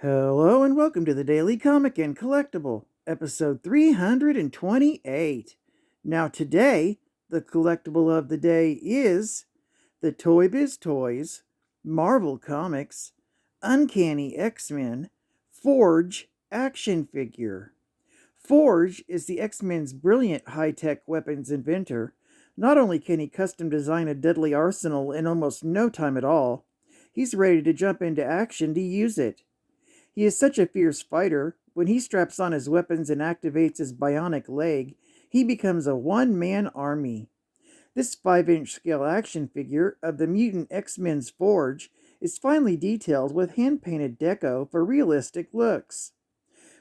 Hello and welcome to the Daily Comic and Collectible, episode 328. Now today, the collectible of the day is the Toybiz Toys, Marvel Comics, Uncanny X-Men, Forge action figure. Forge is the X-Men's brilliant high-tech weapons inventor. Not only can he custom design a deadly arsenal in almost no time at all, he's ready to jump into action to use it. He is such a fierce fighter, when he straps on his weapons and activates his bionic leg, he becomes a one-man army. This 5-inch scale action figure of the mutant X-Men's Forge is finely detailed with hand-painted deco for realistic looks.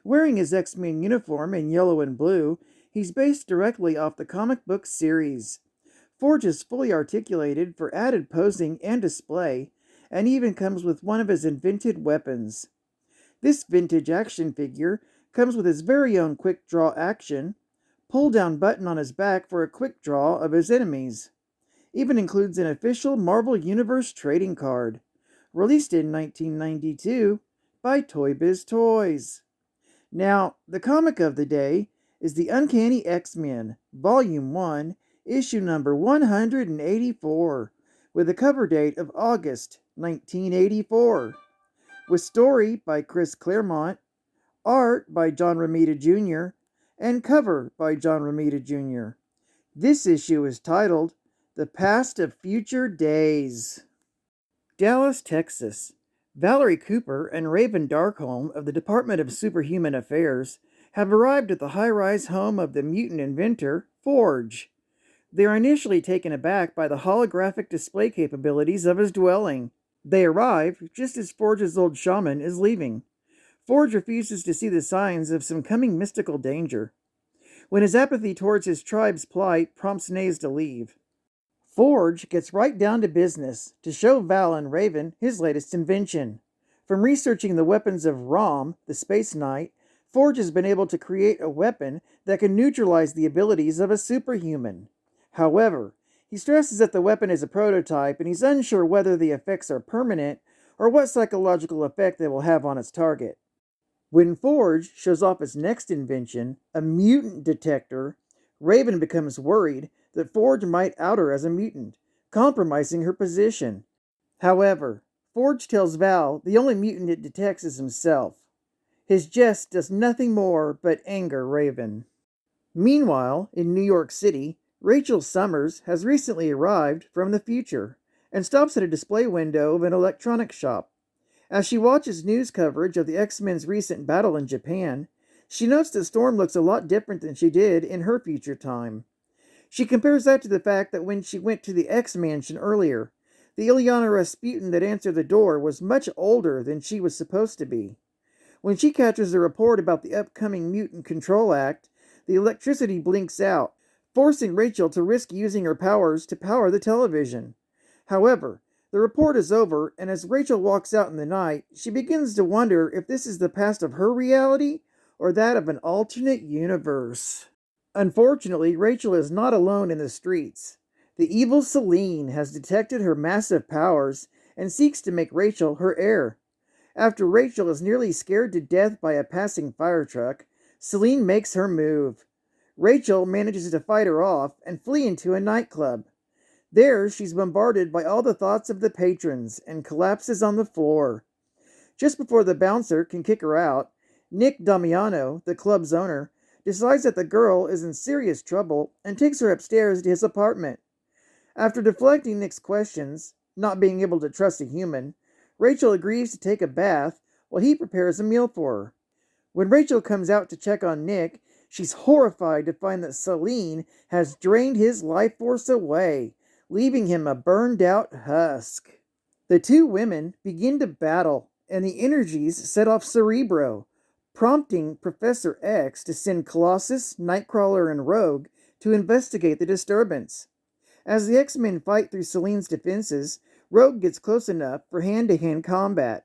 Wearing his X-Men uniform in yellow and blue, he's based directly off the comic book series. Forge is fully articulated for added posing and display, and even comes with one of his invented weapons. This vintage action figure comes with his very own quick draw action, pull-down button on his back for a quick draw of his enemies. Even includes an official Marvel Universe trading card, released in 1992 by Toybiz Toys. Now, the comic of the day is the Uncanny X-Men, Volume 1, issue number 184, with a cover date of August 1984. With story by Chris Claremont, art by John Romita Jr., and cover by John Romita Jr. This issue is titled The Past of Future Days. Dallas, Texas. Valerie Cooper and Raven Darkholme of the Department of Superhuman Affairs have arrived at the high-rise home of the mutant inventor, Forge. They are initially taken aback by the holographic display capabilities of his dwelling. They arrive just as Forge's old shaman is leaving. Forge refuses to see the signs of some coming mystical danger, when his apathy towards his tribe's plight prompts Naze to leave. Forge gets right down to business to show Val and Raven his latest invention. From researching the weapons of Rom, the Space Knight, Forge has been able to create a weapon that can neutralize the abilities of a superhuman. However, he stresses that the weapon is a prototype and he's unsure whether the effects are permanent or what psychological effect they will have on its target. When Forge shows off his next invention, a mutant detector, Raven becomes worried that Forge might out her as a mutant, compromising her position. However, Forge tells Val the only mutant it detects is himself. His jest does nothing more but anger Raven. Meanwhile, in New York City, Rachel Summers has recently arrived from the future and stops at a display window of an electronics shop. As she watches news coverage of the X-Men's recent battle in Japan, she notes that Storm looks a lot different than she did in her future time. She compares that to the fact that when she went to the X-Mansion earlier, the Ilyana Rasputin that answered the door was much older than she was supposed to be. When she catches a report about the upcoming Mutant Control Act, the electricity blinks out, forcing Rachel to risk using her powers to power the television. However, the report is over, and as Rachel walks out in the night, she begins to wonder if this is the past of her reality or that of an alternate universe. Unfortunately, Rachel is not alone in the streets. The evil Selene has detected her massive powers and seeks to make Rachel her heir. After Rachel is nearly scared to death by a passing fire truck, Selene makes her move. Rachel manages to fight her off and flee into a nightclub. There, she's bombarded by all the thoughts of the patrons and collapses on the floor. Just before the bouncer can kick her out, Nick Damiano, the club's owner, decides that the girl is in serious trouble and takes her upstairs to his apartment. After deflecting Nick's questions, not being able to trust a human, Rachel agrees to take a bath while he prepares a meal for her. When Rachel comes out to check on Nick, she's horrified to find that Selene has drained his life force away, leaving him a burned-out husk. The two women begin to battle, and the energies set off Cerebro, prompting Professor X to send Colossus, Nightcrawler, and Rogue to investigate the disturbance. As the X-Men fight through Selene's defenses, Rogue gets close enough for hand-to-hand combat.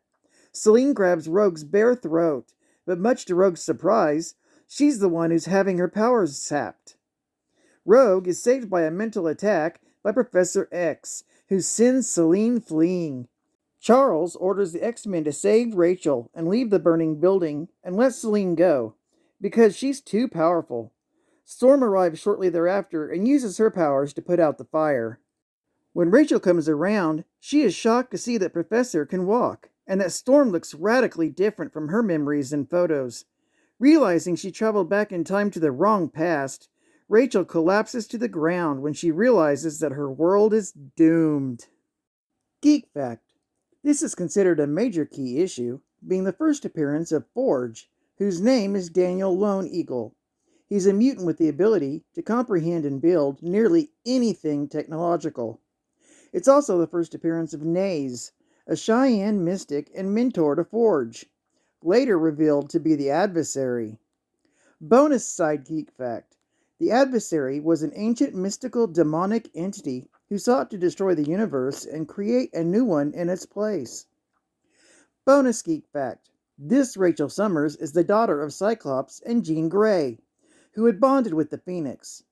Selene grabs Rogue's bare throat, but much to Rogue's surprise, she's the one who's having her powers sapped. Rogue is saved by a mental attack by Professor X, who sends Selene fleeing. Charles orders the X-Men to save Rachel and leave the burning building and let Selene go, because she's too powerful. Storm arrives shortly thereafter and uses her powers to put out the fire. When Rachel comes around, she is shocked to see that Professor can walk, and that Storm looks radically different from her memories and photos. Realizing she traveled back in time to the wrong past, Rachel collapses to the ground when she realizes that her world is doomed. Geek Fact: this is considered a major key issue, being the first appearance of Forge, whose name is Daniel Lone Eagle. He's a mutant with the ability to comprehend and build nearly anything technological. It's also the first appearance of Naze, a Cheyenne mystic and mentor to Forge, later revealed to be the Adversary. Bonus side geek fact: the Adversary was an ancient mystical demonic entity who sought to destroy the universe and create a new one in its place. Bonus geek fact: this Rachel Summers is the daughter of Cyclops and Jean Grey, who had bonded with the Phoenix.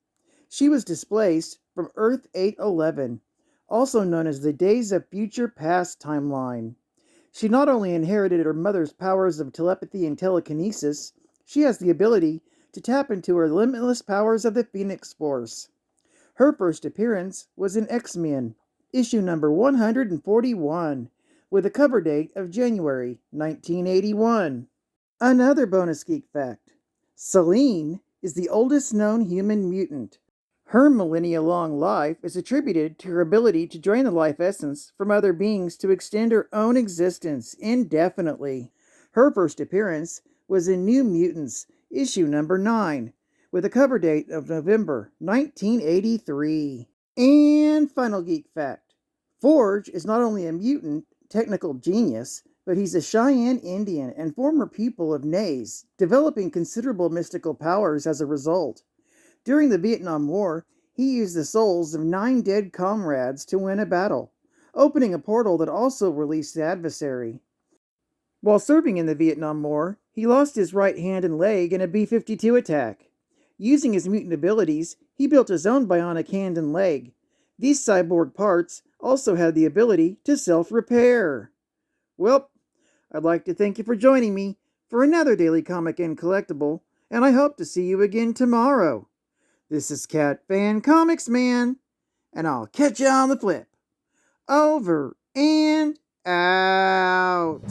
She was displaced from Earth 811, also known as the Days of Future Past timeline. She not only inherited her mother's powers of telepathy and telekinesis, she has the ability to tap into her limitless powers of the Phoenix Force. Her first appearance was in X-Men, issue number 141, with a cover date of January 1981. Another bonus geek fact: Selene is the oldest known human mutant. Her millennia-long life is attributed to her ability to drain the life essence from other beings to extend her own existence indefinitely. Her first appearance was in New Mutants, issue number 9, with a cover date of November 1983. And final geek fact: Forge is not only a mutant technical genius, but he's a Cheyenne Indian and former pupil of Naze, developing considerable mystical powers as a result. During the Vietnam War, he used the souls of 9 dead comrades to win a battle, opening a portal that also released the Adversary. While serving in the Vietnam War, he lost his right hand and leg in a B-52 attack. Using his mutant abilities, he built his own bionic hand and leg. These cyborg parts also had the ability to self-repair. Well, I'd like to thank you for joining me for another Daily Comic and Collectible, and I hope to see you again tomorrow. This is Cat Fan Comics Man, and I'll catch you on the flip. Over and out.